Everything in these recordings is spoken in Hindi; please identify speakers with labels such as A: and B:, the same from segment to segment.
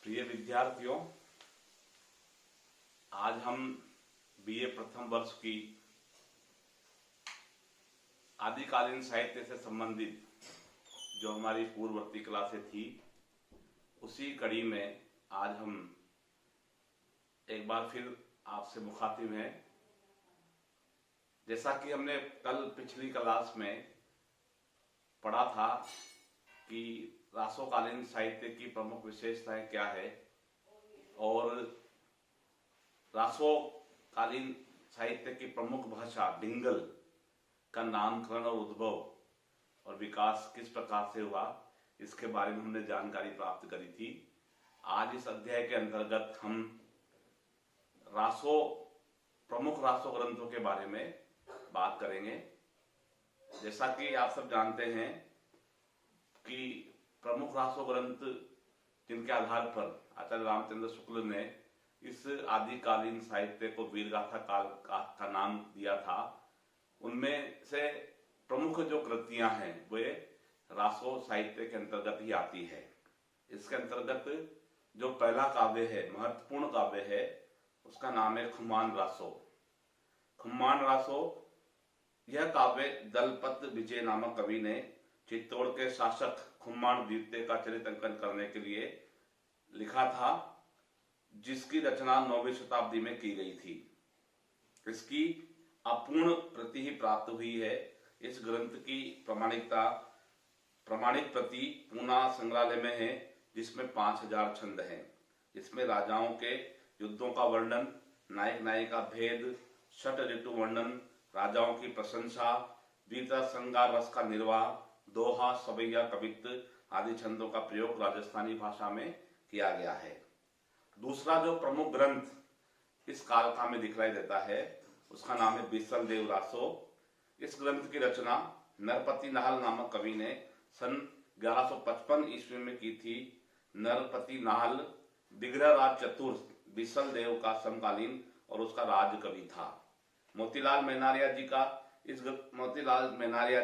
A: प्रिय विद्यार्थियों, आज हम बीए प्रथम वर्ष की आदिकालीन साहित्य से संबंधित जो हमारी पूर्ववर्ती क्लासें थी, उसी कड़ी में आज हम एक बार फिर आपसे मुखातिब हैं। जैसा कि हमने कल पिछली क्लास में पढ़ा था कि रासोकालीन साहित्य की प्रमुख विशेषताएं क्या है और रासोकालीन साहित्य की प्रमुख भाषा डिंगल का नामकरण और उद्भव और विकास किस प्रकार से हुआ, इसके बारे में हमने जानकारी प्राप्त करी थी। आज इस अध्याय के अंतर्गत हम प्रमुख रासो ग्रंथों के बारे में बात करेंगे। जैसा कि आप सब जानते हैं कि प्रमुख रासो ग्रंथ जिनके आधार पर आचार्य रामचंद्र शुक्ल ने इस आदिकालीन साहित्य को वीरगाथा काल का नाम दिया था, उनमें से प्रमुख जो कृतियां हैं वे रासो साहित्य के अंतर्गत ही आती है। इसके अंतर्गत जो पहला काव्य है, महत्वपूर्ण काव्य है, उसका नाम है खुम्मान रासो। खुम्मान रासो यह काव्य दलपत विजय नामक कवि ने चित्तौड़ के शासक खुम्मान द्वितीय का चरित्रांकन करने के लिए लिखा था, जिसकी रचना 9वीं शताब्दी में की गई थी। इसकी अपूर्ण प्रति ही प्राप्त हुई है। इस ग्रंथ की प्रमाणित प्रति पूना संग्रहालय में है, जिसमें 5000 छंद हैं। इसमें राजाओं के युद्धों का वर्णन, नायक नायिका भेद, षट ऋतु वर्णन, राजाओं की प्रशंसा, वीरता श्रृंगार रस का निर्वाह, दोहा, सवैया, कवित्व आदि छंदों का प्रयोग राजस्थानी भाषा में किया गया है। दूसरा जो प्रमुख ग्रंथ इस काल का में दिखलाई देता है, उसका नाम है बिसल देव रासो। इस ग्रंथ की रचना नरपति नाहल नामक कवि ने सन 1155 ईस्वी में की थी। नरपति नाहल दिग्रह राज चतुर्थ बिसल देव का समकालीन और उसका राज कवि था। मोतीलाल मेनारिया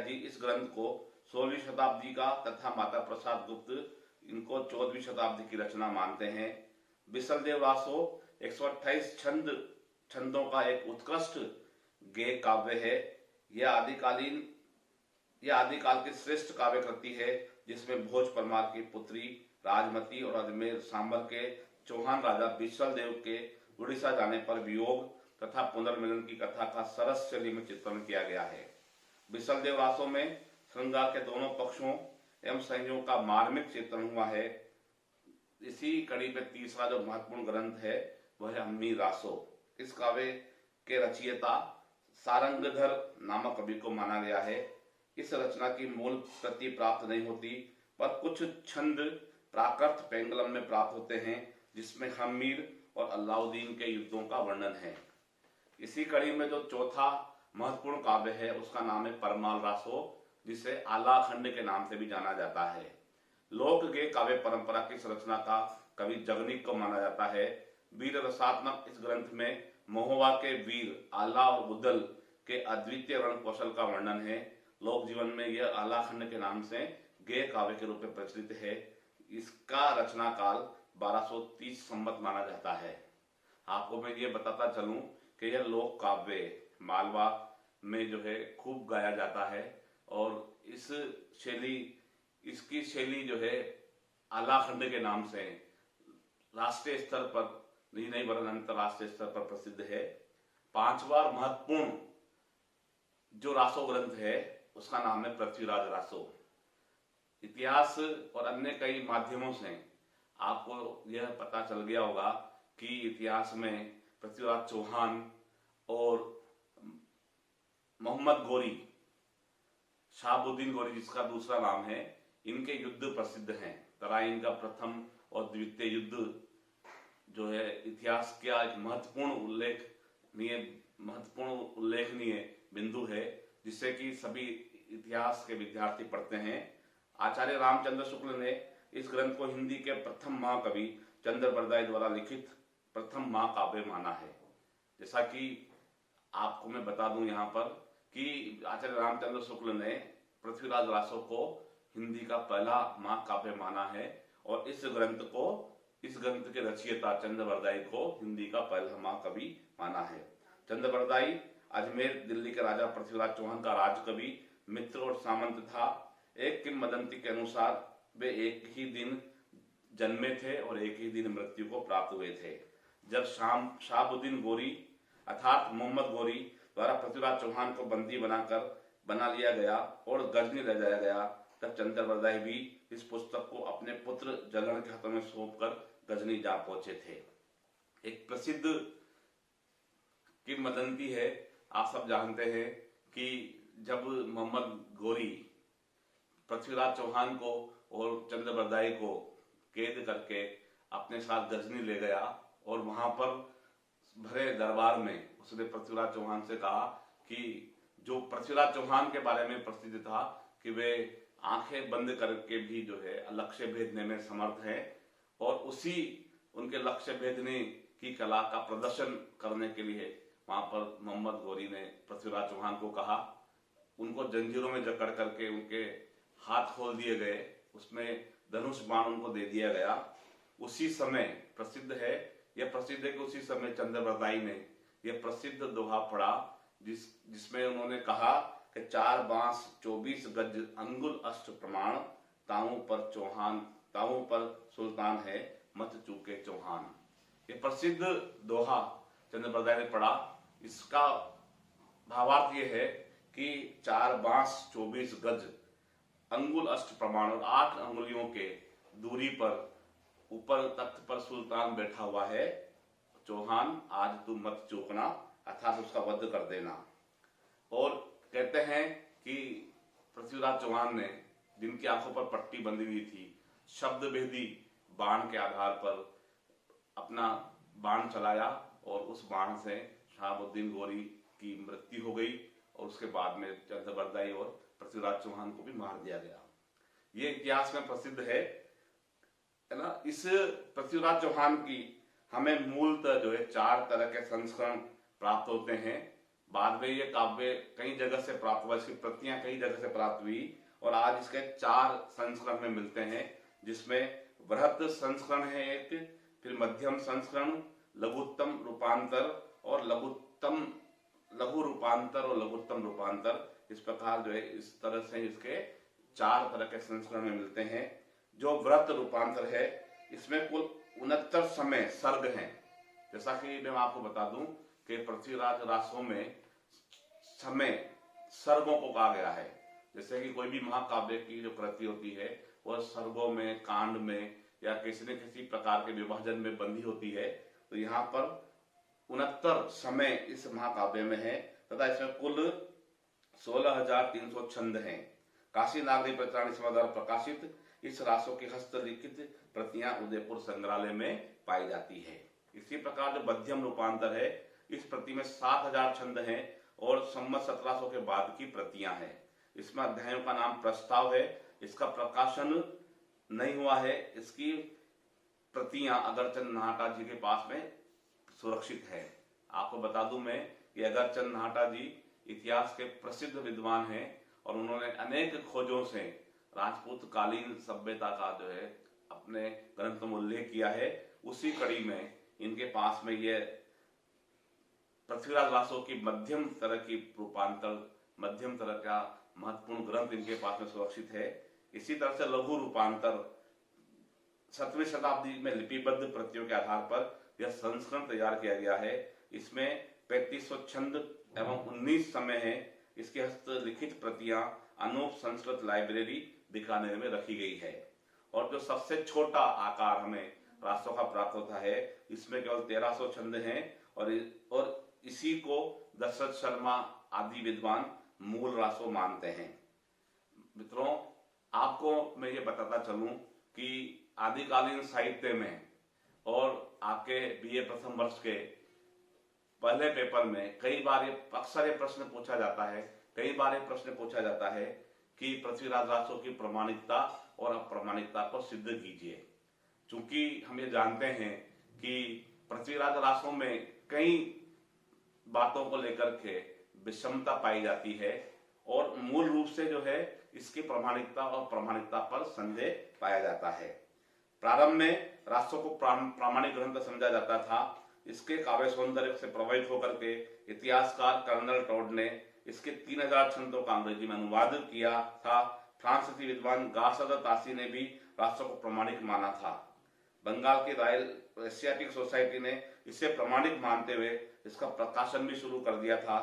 A: जी इस ग्रंथ को 16वीं शताब्दी का तथा माता प्रसाद गुप्त इनको 14वीं शताब्दी की रचना मानते हैं। बिसल देव रासो 128 छंदों का एक उत्कृष्ट गेय काव्य है। यह आदिकाल की श्रेष्ठ काव्य कृति है, जिसमें भोज परमार की पुत्री राजमती और अजमेर सांभर के चौहान राजा बिसल देव के उड़ीसा जाने पर वियोग तथा पुनर्मिलन की कथा का सरस शैली में चित्रण किया गया है। बिसल देव रासो में श्रृंगार के दोनों पक्षों एवं संयोग का मार्मिक चित्रण हुआ है। इसी कड़ी में तीसरा जो महत्वपूर्ण ग्रंथ है वह है अम्मी रासो। इस काव्य के रचयिता सारंगधर नामक कवि को माना गया है। इस रचना की मूल प्रति प्राप्त नहीं होती, पर कुछ छंद प्राकृत पेंगलम में प्राप्त होते हैं, जिसमें हमीर और अलाउद्दीन के युद्धों का वर्णन है। इसी कड़ी में जो चौथा महत्वपूर्ण काव्य है उसका नाम है परमाल रासो, जिसे आलाखंड के नाम से भी जाना जाता है। लोक गेय काव्य परंपरा की संरचना का कवि जगनीक को माना जाता है। वीर रसात्मक इस ग्रंथ में महोबा के वीर आला और उदल के अद्वितीय रण कौशल का वर्णन है। लोक जीवन में यह आलाखंड के नाम से गेय काव्य के रूप में प्रचलित है। इसका रचना काल 1230 संवत माना जाता है। आपको मैं ये बताता चलूं कि यह लोक काव्य मालवा में जो है खूब गाया जाता है और इसकी शैली जो है आलाखंड के नाम से राष्ट्रीय स्तर पर नहीं वरन अंतरराष्ट्रीय स्तर पर प्रसिद्ध है। पांचवा महत्वपूर्ण जो रासो ग्रंथ है उसका नाम है पृथ्वीराज रासो। इतिहास और अन्य कई माध्यमों से आपको यह पता चल गया होगा कि इतिहास में पृथ्वीराज चौहान और मोहम्मद गोरी, शहाबुद्दीन गोरी जिसका दूसरा नाम है, इनके युद्ध प्रसिद्ध हैं। तराइन का प्रथम और द्वितीय युद्ध जो है इतिहास का एक महत्वपूर्ण उल्लेखनीय बिंदु है, जिससे कि सभी इतिहास के विद्यार्थी पढ़ते हैं। आचार्य रामचंद्र शुक्ल ने इस ग्रंथ को हिंदी के प्रथम महाकवि चंद्र बरदाई द्वारा लिखित प्रथम महाकाव्य माना है। जैसा कि आपको मैं बता दूं यहाँ पर कि आचार्य रामचंद्र शुक्ल ने पृथ्वीराज रासो को हिंदी का पहला महाकाव्य माना है और इस ग्रंथ को इस ग्रंथ के रचयिता चंद्रवरदाई को हिंदी का पहला महाकवि माना है। चंद्रवरदाई अजमेर दिल्ली के राजा पृथ्वीराज चौहान का राजकवि, मित्र और सामंत था। एक किंवदंती के अनुसार वे एक ही दिन जन्मे थे और एक ही दिन मृत्यु को प्राप्त हुए थे। जब शहाबुद्दीन गोरी अर्थात मोहम्मद गोरी द्वारा पृथ्वीराज चौहान को बंदी बना लिया गया और गजनी ले जाया गया, तब चंद्रवरदाई भी इस पुस्तक को अपने पुत्र जलन के हाथों में सौंपकर गजनी जा पहुंचे थे। एक प्रसिद्ध किंवदंती है, आप सब जानते हैं कि जब मोहम्मद गोरी पृथ्वीराज चौहान को और चंद्रवरदाई को कैद करके अपने साथ गजनी ले गया और वहां पर भरे दरबार में उसने पृथ्वीराज चौहान से कहा कि जो पृथ्वीराज चौहान के बारे में प्रसिद्ध था कि वे आंखें बंद करके भी जो है लक्ष्य भेदने में समर्थ है, और उसी उनके लक्ष्य भेदने की कला का प्रदर्शन करने के लिए वहां पर मोहम्मद गोरी ने पृथ्वीराज चौहान को कहा। उनको जंजीरों में जकड़ करके उनके हाथ खोल दिए गए, उसमें धनुष बाण उनको दे दिया गया। उसी समय प्रसिद्ध है कि उसी समय चंद्रवरदाई ने यह प्रसिद्ध दोहा पढ़ा जिसमें उन्होंने कहा कि 4 बांस 24 गज अंगुल अष्ट प्रमाण, ताऊ पर सुल्तान है मत चूके चौहान। ये प्रसिद्ध दोहा चंद्रवरदाई ने पढ़ा। इसका भावार्थ ये है कि 4 बांस 24 गज अंगुल अष्ट प्रमाण और 8 अंगुलियों के दूरी पर ऊपर तख्त पर सुल्तान बैठा हुआ है, चौहान आज तू मत चूकना, अर्थात उसका वध कर देना। और कहते हैं कि पृथ्वीराज चौहान ने, जिनकी आंखों पर पट्टी बंधी हुई थी, शब्द भेदी बाण के आधार पर अपना बाण चलाया और उस बाण से शहाबुद्दीन गोरी की मृत्यु हो गई और उसके बाद में चंद्रवरदाई और पृथ्वीराज चौहान को भी मार दिया गया। ये इतिहास में प्रसिद्ध है ना। इस पृथ्वीराज चौहान की हमें मूलतः जो है 4 तरह के संस्करण प्राप्त होते हैं। बाद में ये काव्य कई जगह से प्राप्त हुआ, इसकी प्रतियां कई जगह से प्राप्त हुई और आज इसके 4 संस्करण में मिलते हैं, जिसमें बृहत संस्करण है एक, फिर मध्यम संस्करण, लघुत्तम रूपांतर और लघु रूपांतर और लघुत्तम रूपांतर। इस प्रकार जो है इस तरह से इसके 4 तरह के संस्करण में मिलते हैं। जो व्रत रूपांतर है इसमें कुल 69 समय सर्ग हैं। जैसा कि मैं आपको बता दूं कि पृथ्वीराज रासों में समय सर्गों को कहा गया है। जैसे कि कोई भी महाकाव्य की जो कृति होती है वह सर्गों में, कांड में या किसी न किसी प्रकार के विभाजन में बंधी होती है, तो यहाँ पर 69 समय इस महाकाव्य में है तथा इसमें कुल 16,300 छंद हैं। काशी नागरी परित्राणी सभा द्वारा प्रकाशित इस रासों की हस्तलिखित प्रतियां उदयपुर संग्रहालय में पाई जाती है। इसी प्रकार जो मध्यम रूपांतर है, इस प्रति में 7,000 छंद हैं और संवत 1700 के बाद की प्रतियां हैं। इसमें अध्यायों का नाम प्रस्ताव है। इसका प्रकाशन नहीं हुआ है। इसकी प्रतियां अगरचंद नाहटा जी के पास में सुरक्षित है। आपको बता दूं मैं कि अगरचंद नाहटा जी इतिहास के प्रसिद्ध विद्वान हैं और उन्होंने अनेक खोजों से राजपूत कालीन सभ्यता का जो है अपने ग्रंथ में उल्लेख किया है। उसी कड़ी में इनके पास में यह पृथ्वीराज रासों की मध्यम तरह की रूपांतर, मध्यम तरह का महत्वपूर्ण ग्रंथ इनके पास में सुरक्षित है। इसी तरह से लघु रूपांतर 7वीं शताब्दी में लिपिबद्ध प्रतियों के आधार पर यह संस्करण तैयार किया गया है। इसमें 3500 छंद एवं 19 समय है। इसकी हस्तलिखित प्रतियां अनूप संस्कृत लाइब्रेरी बीकानेर में रखी गई है। और जो सबसे छोटा आकार हमें रासों का प्राप्त होता है, इसमें केवल 1300 छंद हैं और इसी को दशरथ शर्मा आदि विद्वान मूल रासों मानते हैं। मित्रों, आपको मैं ये बताता चलूं कि आदिकालीन साहित्य में और आपके बीए प्रथम वर्ष के पहले पेपर में कई बार अक्सर ये प्रश्न पूछा जाता है कि पृथ्वीराज रासों की प्रमाणिकता और अप्रमाणिकता को सिद्ध कीजिए। चूंकि हम ये जानते हैं कि पृथ्वीराज रासों में कई बातों को लेकर के विषमता पाई जाती है और मूल रूप से जो है इसकी प्रमाणिकता और प्रमाणिकता पर संदेह पाया जाता है। प्रारंभ में रासों को प्रामाणिक ग्रंथ समझा जाता था। इसके काव्य सौंदर्य से प्रभावित होकर के इतिहासकार कर्नल टॉड ने इसके 3000 छंदों का अंग्रेजी में अनुवाद किया था। फ्रांसीसी विद्वान गासद तासी ने भी रासों को प्रमाणिक माना था। बंगाल की रॉयल एशियाटिक सोसाइटी ने इसे प्रमाणिक मानते हुए इसका प्रकाशन भी शुरू कर दिया था,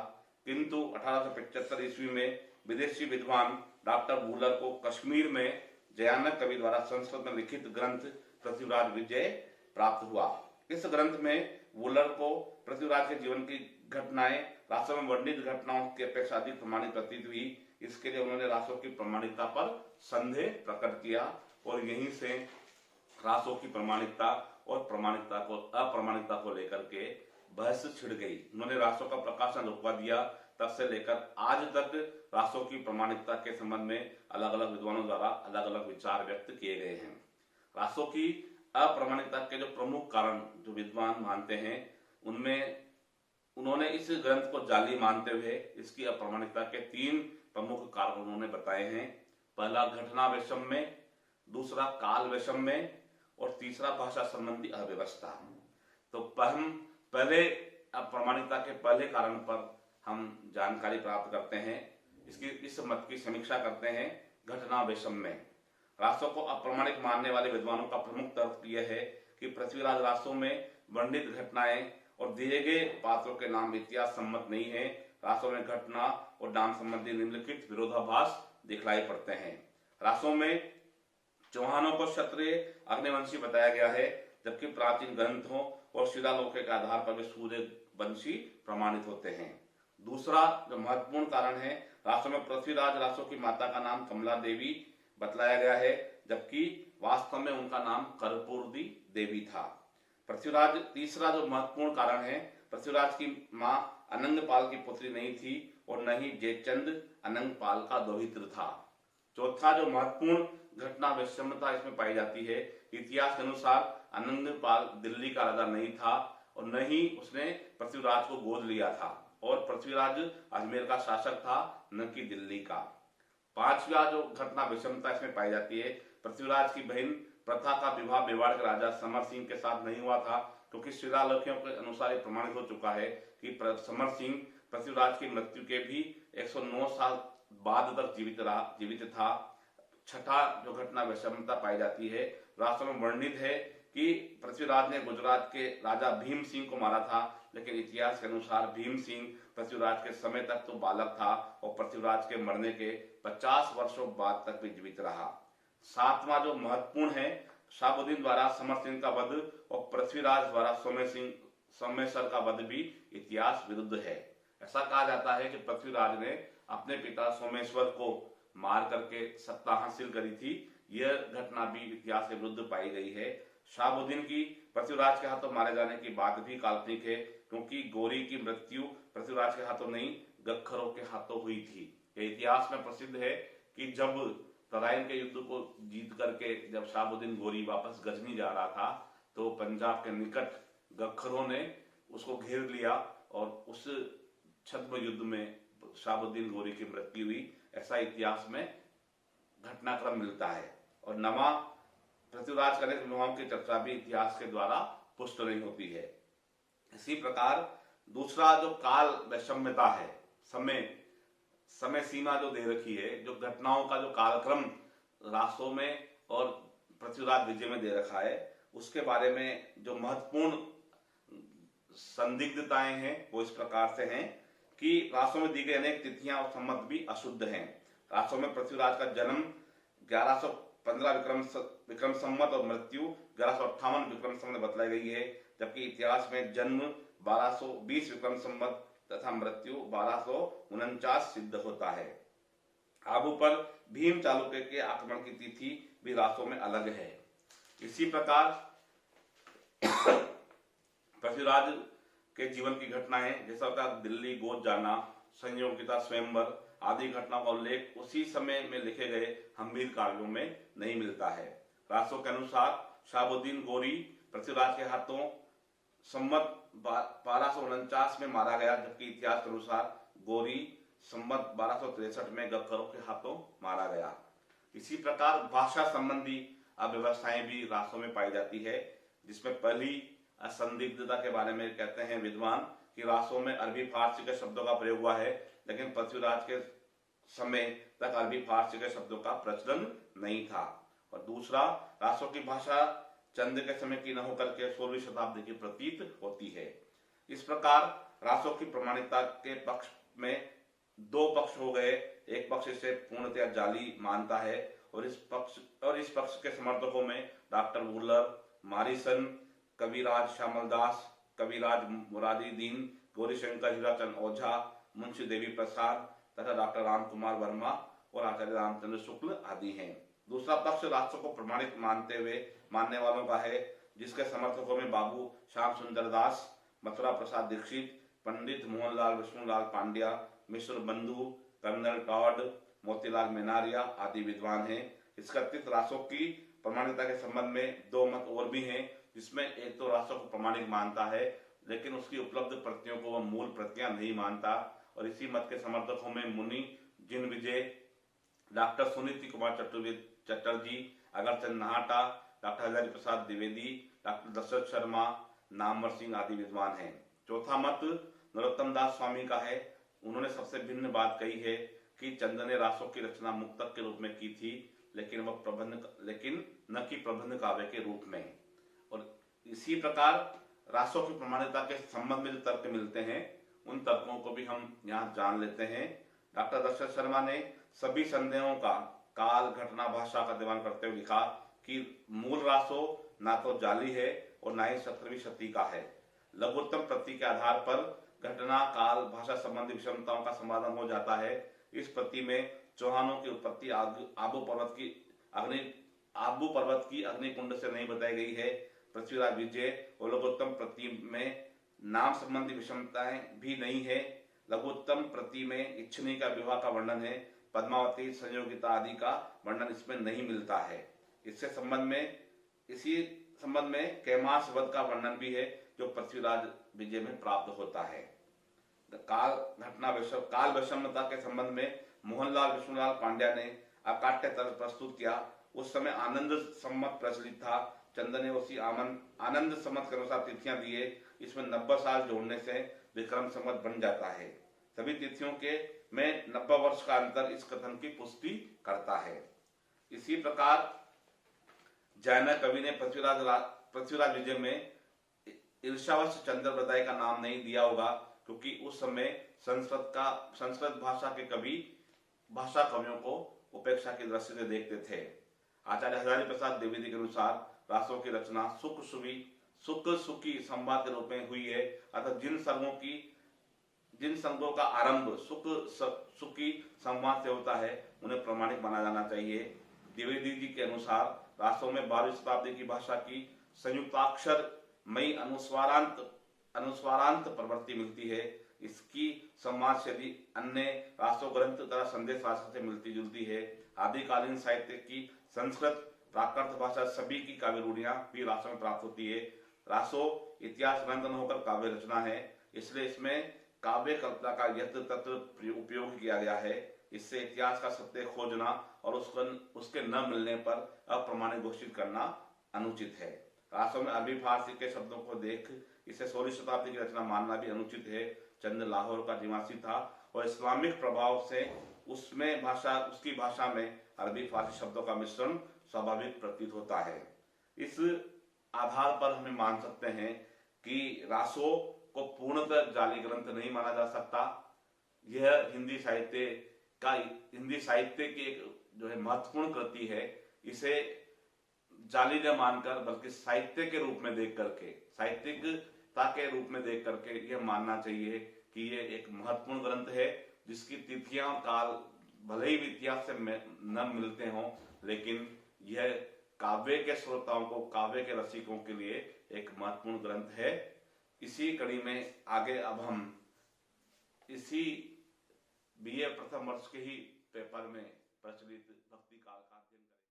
A: किंतु 1875 ईस्वी में विदेशी विद्वान डॉक्टर वूलर को कश्मीर में जयानक कवि द्वारा संस्कृत में लिखित ग्रंथ पृथ्वीराज विजय प्राप्त हुआ। इस ग्रंथ में वूलर को पृथ्वीराज के जीवन की घटनाएं रासों में वर्णित घटनाओं की अपेक्षा अधिक प्रमाणित प्रतीत हुई। इसके लिए उन्होंने रासों की प्रमाणिकता पर संदेह प्रकट किया और यहीं से रासों की प्रमाणिकता और अप्रमाणिकता को लेकर के बहस छिड़ गई। उन्होंने रासों का प्रकाशन रुकवा दिया। तब से लेकर आज तक रासों की प्रमाणिकता के संबंध में अलग अलग विद्वानों द्वारा अलग अलग विचार व्यक्त किए गए हैं। रासों की अप्रमाणिकता के जो प्रमुख कारण जो विद्वान मानते हैं, उनमें उन्होंने इस ग्रंथ को जाली मानते हुए इसकी अप्रमाणिकता के 3 प्रमुख कारण उन्होंने बताए हैं। पहला घटना वैषम्य, दूसरा काल वैषम्य और तीसरा भाषा संबंधी अव्यवस्था। तो हम पहले अप्रमाणिकता के पहले कारण पर हम जानकारी प्राप्त करते हैं। इस मत की समीक्षा करते हैं। घटना वैषम्य। रासों को अप्रमाणिक मानने वाले विद्वानों का प्रमुख तर्क यह है कि पृथ्वीराज रासों में वर्णित घटनाएं और दिए गए पात्रों के नाम इतिहास सम्मत नहीं है। रासों में घटना और नाम संबंधी निम्नलिखित विरोधाभास दिखलाई पड़ते हैं। रासों में चौहानों को क्षत्रिय अग्निवंशी बताया गया है, जबकि प्राचीन ग्रंथों और शिलालेखों के आधार पर वे सूर्यवंशी प्रमाणित होते हैं। दूसरा जो महत्वपूर्ण कारण है, रासों में पृथ्वीराज रासों की माता का नाम कमला देवी बतलाया गया है, जबकि वास्तव में उनका नाम कर्पूरी देवी था। पृथ्वीराज तीसरा जो महत्वपूर्ण कारण है, पृथ्वीराज की मां अनंगपाल की पुत्री नहीं थी और न ही जयचंद अनंगपाल का दोहित्र था। चौथा जो महत्वपूर्ण घटना वैषम्यता इसमें पाई जाती है, इतिहास के अनुसार अनंगपाल दिल्ली का राजा नहीं था और न ही उसने पृथ्वीराज को गोद लिया था और पृथ्वीराज अजमेर का शासक था, न कि दिल्ली का। पांचवा जो घटना वैषम्यता इसमें पाई जाती है, पृथ्वीराज की बहन प्रथा का विवाह मेवाड़ के राजा समर सिंह के साथ नहीं हुआ था, क्योंकि शिलालेखों के अनुसार ये प्रमाणित हो चुका है कि समर सिंह पृथ्वीराज की मृत्यु के भी 109 साल बाद तक जीवित था। छठा जो घटना वैषम्यता पाई जाती है, रासों में वर्णित है कि पृथ्वीराज ने गुजरात के राजा भीम सिंह को मारा था, लेकिन इतिहास के अनुसार भीम सिंह पृथ्वीराज के समय तक तो बालक था और पृथ्वीराज के मरने के 50 वर्षों बाद तक भी जीवित रहा। सातवां जो महत्वपूर्ण है, शाहबुद्दीन द्वारा समर सिंह का वध और पृथ्वीराज द्वारा सोमेश्वर का वध भी इतिहास विरुद्ध है। ऐसा कहा जाता है कि पृथ्वीराज ने अपने पिता सोमेश्वर को मार करके सत्ता हासिल करी थी। यह घटना भी इतिहास के विरुद्ध पाई गई है। शाहबुद्दीन की पृथ्वीराज के हाथों मारे जाने की बात भी काल्पनिक है, क्योंकि गौरी की मृत्यु पृथ्वीराज के हाथों नहीं, गखरों के हाथों हुई थी। यह इतिहास में प्रसिद्ध है कि जब तराइन के युद्ध को जीत करके जब शाहबुद्दीन गौरी वापस गजनी जा रहा था, तो पंजाब के निकट गखरों ने उसको घेर लिया और उस छद्म युद्ध में शाहबुद्दीन गौरी की मृत्यु हुई। ऐसा इतिहास में घटनाक्रम मिलता है। और नवा पृथ्वीराज के अनेक विवाहों की चर्चा भी इतिहास के द्वारा पुष्ट नहीं होती है। इसी प्रकार दूसरा जो काल वैषम्यता है, समय सीमा जो दे रखी है, जो घटनाओं का जो कालक्रम रासों में और पृथ्वीराज विजय में दे रखा है, उसके बारे में जो महत्वपूर्ण संदिग्धताएं हैं वो इस प्रकार से हैं कि रासों में दी गई अनेक तिथियां और संमत भी अशुद्ध हैं। रासों में पृथ्वीराज का जन्म 1115 विक्रम संवत और मृत्यु 1158 विक्रम संवत बतलाई गई है, जबकि इतिहास में जन्म 1220 विक्रम संवत तथा मृत्यु 1249 सिद्ध होता है। आबू पर भीम चालुक्य के आक्रमण की तिथि भी रासों में अलग है। इसी प्रकार पृथ्वीराज के जीवन की घटनाएं, जैसा होता दिल्ली गोद जाना, संयोगिता स्वयंवर आदि घटनाओं का उल्लेख उसी समय में लिखे गए हम्बीर काव्यों में नहीं मिलता है। रासों के अनुसार शाहबुद्दीन गौरी पृथ्वीराज के हाथों संवत 1249 में मारा गया, जबकि इतिहास के अनुसार गौरी संवत 1263 में गखरों के हाथों मारा गया। इसी प्रकार भाषा संबंधी अव्यवस्थाएं भी रासों में पाई जाती है, जिसमें पहली असंदिग्धता के बारे में कहते हैं विद्वान कि रासों में अरबी फारसी के शब्दों का प्रयोग हुआ है, लेकिन पृथ्वीराज के समय तक अरबी फारसी के शब्दों का प्रचलन नहीं था। और दूसरा, रासों की भाषा चंद के समय की न होकर के 16वीं शताब्दी की प्रतीत होती है। इस प्रकार रासों की प्रमाणिकता के पक्ष में दो पक्ष हो गए। एक पक्ष इसे पूर्णतः जाली मानता है और इस पक्ष के समर्थकों में डॉक्टर वुलर, मारिसन, कविराज श्यामलदास, कविराज मुरारीदीन, गौरीशंकर हीराचंद ओझा, मुंशी देवी प्रसाद तथा डॉक्टर राम कुमार वर्मा और आचार्य रामचंद्र शुक्ल आदि हैं। दूसरा पक्ष रासों को प्रमाणित मानने वालों का है, जिसके समर्थकों में बाबू श्याम सुंदर दास, मथुरा प्रसाद दीक्षित, पंडित मोहनलाल विष्णुलाल पांड्या, मिश्र बंधु, कर्नल टॉड, मोतीलाल मेनारिया आदि विद्वान हैं। इस कथित रासों की प्रमाणिकता के संबंध में दो मत और भी हैं, जिसमें एक तो रासों को प्रमाणिक मानता है, लेकिन उसकी उपलब्ध प्रतियों को वह मूल प्रतियां नहीं मानता। और इसी मत के समर्थकों में मुनि जिन विजय, doctor Suniti Kumar Chatterjee, Agarchand Nahata, doctor Hazari Prasad Dwivedi, doctor Dasharath Sharma, Namvar Singh आदि विद्वान हैं। चौथा मत नरोत्तम दास स्वामी का है। उन्होंने सबसे भिन्न बात कही है कि चंद ने रासों की रचना मुक्तक के रूप में की थी, लेकिन न कि प्रबंध काव्य के रूप में। और इसी प्रकार रासों की प्रमाणिकता के संबंध में जो तर्क मिलते हैं, उन तर्कों को भी हम यहाँ जान लेते हैं। डॉक्टर दशरथ शर्मा ने सभी संदेहों का काल, घटना, भाषा का दीवान करते हुए लिखा कि मूल रासो ना तो जाली है और ना ही 17वीं शती का है। लघुत्तम प्रति के आधार पर घटना, काल, भाषा संबंधी विषमताओं का समाधान हो जाता है। इस प्रति में चौहानों की उत्पत्ति आबू पर्वत की अग्निकुंड से नहीं बताई गई है। पृथ्वीराज विजय और लघुत्तम प्रति में नाम संबंधी विषमताएं भी नहीं है। लघुत्तम प्रति में इच्छनी का विवाह का वर्णन है, पद्मावती, संयोगिता आदि का वर्णन इसमें नहीं मिलता है। इसी संबंध में कैमास वध का वर्णन भी है, जो पृथ्वीराज विजय में प्राप्त होता है। काल विषमता के संबंध में मोहनलाल विष्णुलाल पांड्या ने अकाट्य तर्क प्रस्तुत किया। उस समय आनंद सम्मत प्रचलित था। चंद ने उसी आनंद सम्मत के अनुसार तिथियां दिए। इसमें 90 साल जोड़ने से विक्रम सम्मत बन जाता है। सभी तिथियों में 90 वर्ष का अंतर इस कथन की पुष्टि करता है। इसी प्रकार जैन कवि ने पृथ्वीराज विजय में ईर्ष्यावश चंद्रवृदाई का नाम नहीं दिया होगा, क्योंकि उस समय संस्कृत भाषा के कवि भाषा कवियों को उपेक्षा की दृष्टि से देखते थे। आचार्य हजारी प्रसाद द्विवेदी के अनुसार रासों की रचना सुख सुखी संवाद के रूप में हुई है, अर्थात जिन संगों का आरंभ सुखी संवाद से होता है उन्हें प्रमाणिक माना जाना चाहिए। द्विवेदी जी के अनुसार रासों में 12वीं शताब्दी की भाषा की संयुक्ताक्षर मई अनुस्वारांत प्रवृत्ति मिलती है। इसकी समाज से भी अन्य रासो ग्रंथ तथा संदेश राशि से मिलती जुलती है। आदिकालीन साहित्य की संस्कृत प्राकृत भाषा सभी की काव्य रूढ़ियां भी रासों में प्राप्त होती है। रासो इतिहास ग्रंथ न होकर काव्य रचना है, इसलिए इसमें काव्य कल्पना का यत्र तत्र उपयोग किया गया है। इससे इतिहास का सत्य खोजना और उसके न मिलने पर अप्रमाणित घोषित करना अनुचित है। रासों में अरबी फारसी के शब्दों को देख इसे 16वीं शताब्दी की रचना मानना भी अनुचित है। चंद लाहौर का निवासी था और इस्लामिक प्रभाव से उसकी भाषा में अरबी फारसी शब्दों का मिश्रण स्वाभाविक प्रतीत होता है। इस आधार पर हमें मान सकते हैं कि रासो को पूर्णतः जाली ग्रंथ नहीं माना जा सकता। यह हिंदी साहित्य की एक जो है महत्वपूर्ण कृति है। इसे जाली न मानकर बल्कि साहित्य के रूप में देख करके, साहित्यिकता के रूप में देख करके यह मानना चाहिए कि यह एक महत्वपूर्ण ग्रंथ है, जिसकी तिथियां काल भले ही इतिहास से न मिलते हों, लेकिन यह काव्य के श्रोताओं को, काव्य के रसिकों के लिए एक महत्वपूर्ण ग्रंथ है। इसी कड़ी में आगे अब हम इसी BA प्रथम वर्ष के ही पेपर में प्रचलित